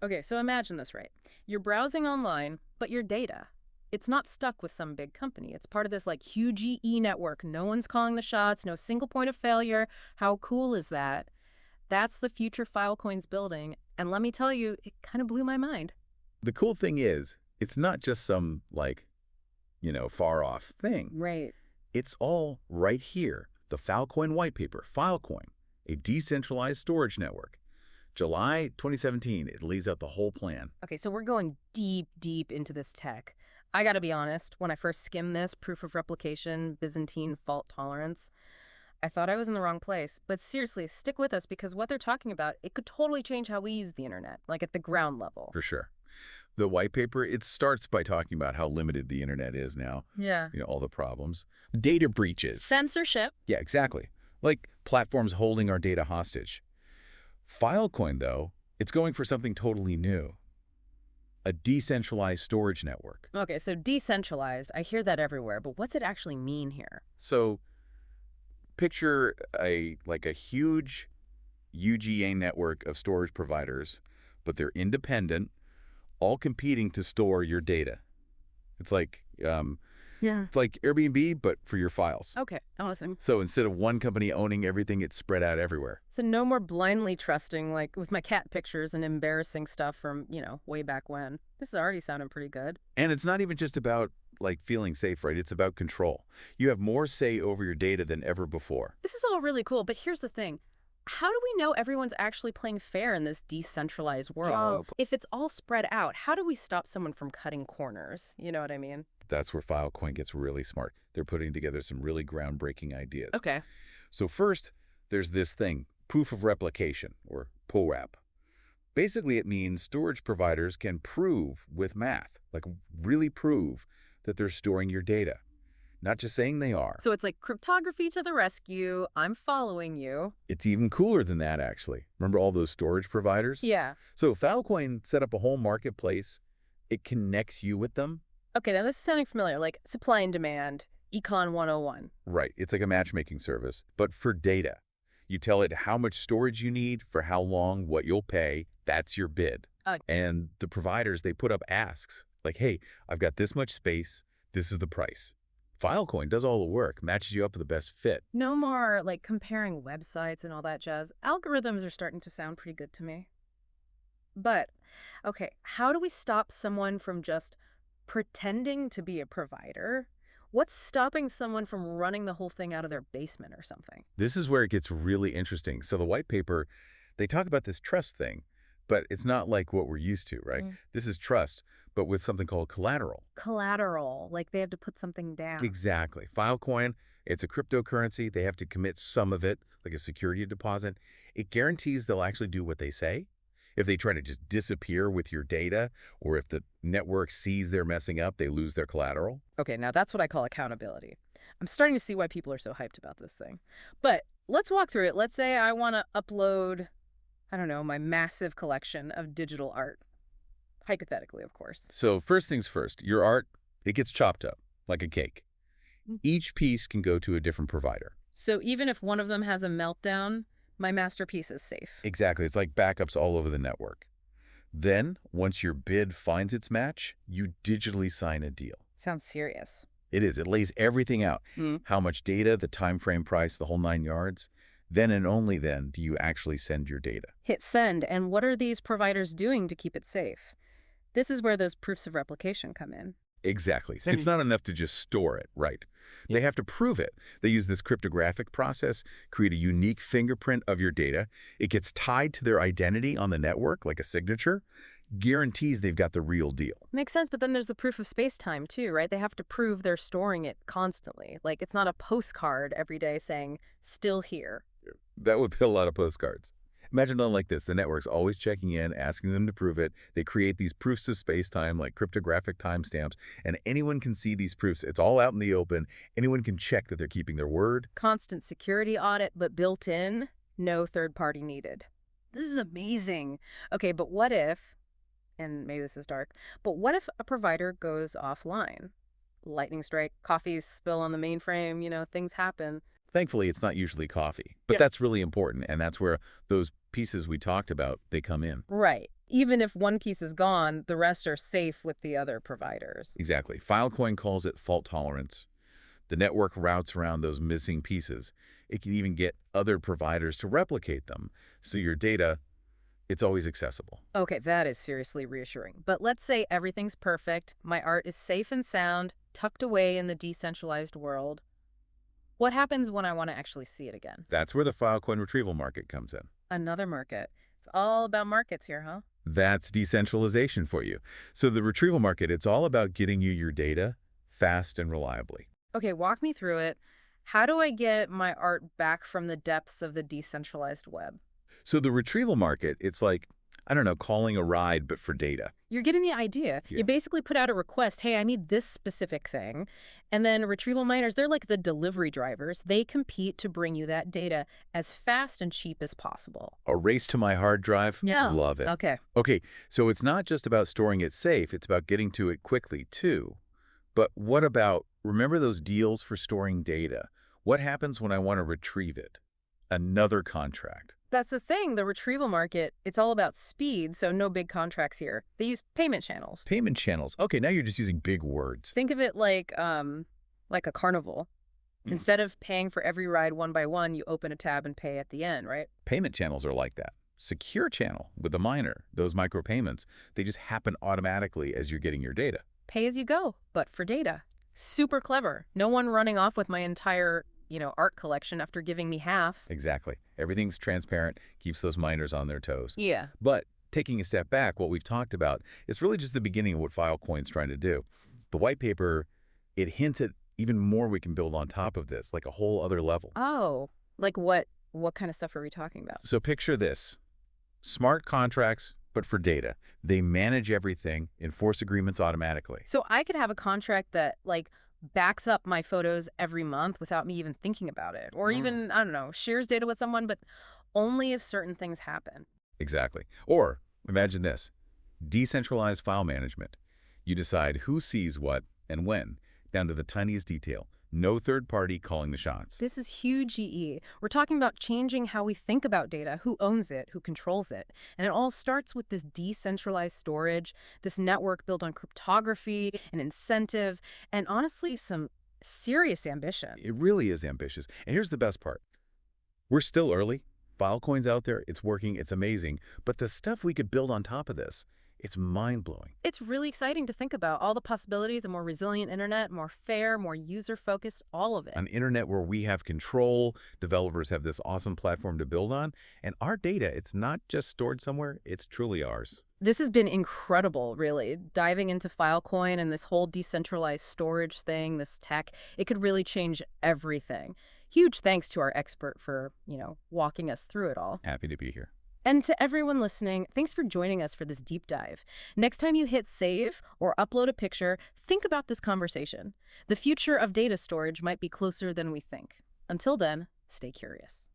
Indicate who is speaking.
Speaker 1: Okay, so imagine this, right? You're browsing online, but your data, it's not stuck with some big company. It's part of this like huge network. No one's calling the shots, no single point of failure. How cool is that? That's the future Filecoin's building. And let me tell you, it kind of blew my mind.
Speaker 2: The cool thing is, it's not just some, like, far off thing.
Speaker 1: Right.
Speaker 2: It's all right here. The Filecoin white paper, Filecoin, a decentralized storage network. July 2017, it lays out the whole plan.
Speaker 1: Okay, so we're going deep, deep into this tech. I gotta be honest, when I first skimmed this, proof of replication, Byzantine fault tolerance, I thought I was in the wrong place. But seriously, stick with us because what they're talking about, it could totally change how we use the internet, like at the ground level.
Speaker 2: For sure. The white paper, it starts by talking about how limited the internet is now.
Speaker 1: Yeah.
Speaker 2: All the problems. Data breaches.
Speaker 1: Censorship.
Speaker 2: Yeah, exactly. Like platforms holding our data hostage. Filecoin, though, it's going for something totally new. A decentralized storage network.
Speaker 1: Okay, so decentralized, I hear that everywhere, but what's it actually mean here?
Speaker 2: So picture like a huge UGA network of storage providers, but they're independent, all competing to store your data. It's like it's like Airbnb, but for your files.
Speaker 1: Okay, awesome.
Speaker 2: So instead of one company owning everything, it's spread out everywhere.
Speaker 1: So no more blindly trusting, like with my cat pictures and embarrassing stuff from, way back when. This is already sounding pretty good.
Speaker 2: And it's not even just about like feeling safe, right? It's about control. You have more say over your data than ever before.
Speaker 1: This is all really cool, but here's the thing. How do we know everyone's actually playing fair in this decentralized world? If it's all spread out, how do we stop someone from cutting corners? You know what I mean?
Speaker 2: That's where Filecoin gets really smart. They're putting together some really groundbreaking ideas.
Speaker 1: Okay.
Speaker 2: So first, there's this thing, proof of replication, or PoRep. Basically, it means storage providers can prove with math, like really prove that they're storing your data. Not just saying they are.
Speaker 1: So it's like cryptography to the rescue. I'm following you.
Speaker 2: It's even cooler than that, actually. Remember all those storage providers?
Speaker 1: Yeah.
Speaker 2: So Filecoin set up a whole marketplace. It connects you with them.
Speaker 1: Okay, now this is sounding familiar, like supply and demand, Econ 101.
Speaker 2: Right. It's like a matchmaking service, but for data. You tell it how much storage you need, for how long, what you'll pay. That's your bid. And the providers, they put up asks. Like, hey, I've got this much space. This is the price. Filecoin does all the work, matches you up with the best fit.
Speaker 1: No more, like, comparing websites and all that jazz. Algorithms are starting to sound pretty good to me. But, okay, how do we stop someone from just pretending to be a provider? What's stopping someone from running the whole thing out of their basement or something?
Speaker 2: This is where it gets really interesting. So the white paper, they talk about this trust thing, but it's not like what we're used to, right? This is trust, but with something called collateral.
Speaker 1: Collateral, like they have to put something down.
Speaker 2: Exactly. Filecoin, it's a cryptocurrency. They have to commit some of it, like a security deposit. It guarantees they'll actually do what they say. If they try to just disappear with your data, or if the network sees they're messing up, they lose their collateral.
Speaker 1: Okay, now that's what I call accountability. I'm starting to see why people are so hyped about this thing. But let's walk through it. Let's say I want to upload, I don't know, my massive collection of digital art. Hypothetically, of course.
Speaker 2: So first things first, your art, it gets chopped up like a cake. Each piece can go to a different provider.
Speaker 1: So even if one of them has a meltdown, my masterpiece is safe.
Speaker 2: Exactly. It's like backups all over the network. Then, once your bid finds its match, you digitally sign a deal.
Speaker 1: Sounds serious.
Speaker 2: It is. It lays everything out. How much data, the time frame, price, the whole 9 yards. Then and only then do you actually send your data.
Speaker 1: Hit send, and what are these providers doing to keep it safe? This is where those proofs of replication come in.
Speaker 2: Exactly. It's not enough to just store it, right? They have to prove it. They use this cryptographic process, create a unique fingerprint of your data. It gets tied to their identity on the network, like a signature, guarantees they've got the real deal.
Speaker 1: Makes sense, but then there's the proof of space-time too, right? They have to prove they're storing it constantly. Like, it's not a postcard every day saying, still here.
Speaker 2: That would be a lot of postcards. Imagine something like this. The network's always checking in, asking them to prove it. They create these proofs of space-time, like cryptographic timestamps, and anyone can see these proofs. It's all out in the open. Anyone can check that they're keeping their word.
Speaker 1: Constant security audit, but built in, no third party needed. This is amazing. Okay, but what if, and maybe this is dark, but what if a provider goes offline? Lightning strike, coffees spill on the mainframe, things happen.
Speaker 2: Thankfully, it's not usually coffee, but that's really important, and that's where those pieces we talked about, they come in.
Speaker 1: Right. Even if one piece is gone, the rest are safe with the other providers.
Speaker 2: Exactly. Filecoin calls it fault tolerance. The network routes around those missing pieces. It can even get other providers to replicate them, so your data, it's always accessible.
Speaker 1: Okay, that is seriously reassuring. But let's say everything's perfect, my art is safe and sound, tucked away in the decentralized world. What happens when I want to actually see it again?
Speaker 2: That's where the Filecoin retrieval market comes in.
Speaker 1: Another market. It's all about markets here, huh?
Speaker 2: That's decentralization for you. So the retrieval market, it's all about getting you your data fast and reliably.
Speaker 1: Okay, walk me through it. How do I get my art back from the depths of the decentralized web?
Speaker 2: So the retrieval market, it's like, I don't know, calling a ride, but for data.
Speaker 1: You're getting the idea.
Speaker 2: Yeah.
Speaker 1: You basically put out a request, hey, I need this specific thing. And then retrieval miners, they're like the delivery drivers. They compete to bring you that data as fast and cheap as possible.
Speaker 2: A race to my hard drive?
Speaker 1: Yeah.
Speaker 2: Love it.
Speaker 1: Okay.
Speaker 2: Okay, so it's not just about storing it safe, it's about getting to it quickly, too. But what about, remember those deals for storing data? What happens when I want to retrieve it? Another contract.
Speaker 1: That's the thing. The retrieval market, it's all about speed, so no big contracts here. They use payment channels.
Speaker 2: Payment channels. Okay, now you're just using big words.
Speaker 1: Think of it like a carnival. Instead of paying for every ride one by one, you open a tab and pay at the end, right?
Speaker 2: Payment channels are like that. Secure channel with the miner, those micropayments, they just happen automatically as you're getting your data.
Speaker 1: Pay as you go, but for data. Super clever. No one running off with my entire, art collection after giving me half.
Speaker 2: Exactly. Everything's transparent, keeps those miners on their toes.
Speaker 1: Yeah.
Speaker 2: But taking a step back, what we've talked about is really just the beginning of what Filecoin's trying to do. The white paper, it hints at even more we can build on top of this, like a whole other level.
Speaker 1: Oh, like what kind of stuff are we talking about?
Speaker 2: So picture this. Smart contracts, but for data. They manage everything, enforce agreements automatically.
Speaker 1: So I could have a contract that, backs up my photos every month without me even thinking about it. Or even, I don't know, shares data with someone, but only if certain things happen.
Speaker 2: Exactly. Or imagine this. Decentralized file management. You decide who sees what and when, down to the tiniest detail. No third party calling the shots.
Speaker 1: This is huge EE. We're talking about changing how we think about data, who owns it, who controls it. And it all starts with this decentralized storage, this network built on cryptography and incentives, and honestly, some serious ambition.
Speaker 2: It really is ambitious. And here's the best part. We're still early. Filecoin's out there. It's working. It's amazing. But the stuff we could build on top of this, it's mind-blowing.
Speaker 1: It's really exciting to think about all the possibilities, a more resilient internet, more fair, more user-focused, all of it.
Speaker 2: An internet where we have control, developers have this awesome platform to build on, and our data, it's not just stored somewhere, it's truly ours.
Speaker 1: This has been incredible, really. Diving into Filecoin and this whole decentralized storage thing, this tech, it could really change everything. Huge thanks to our expert for, walking us through it all.
Speaker 2: Happy to be here.
Speaker 1: And to everyone listening, thanks for joining us for this deep dive. Next time you hit save or upload a picture, think about this conversation. The future of data storage might be closer than we think. Until then, stay curious.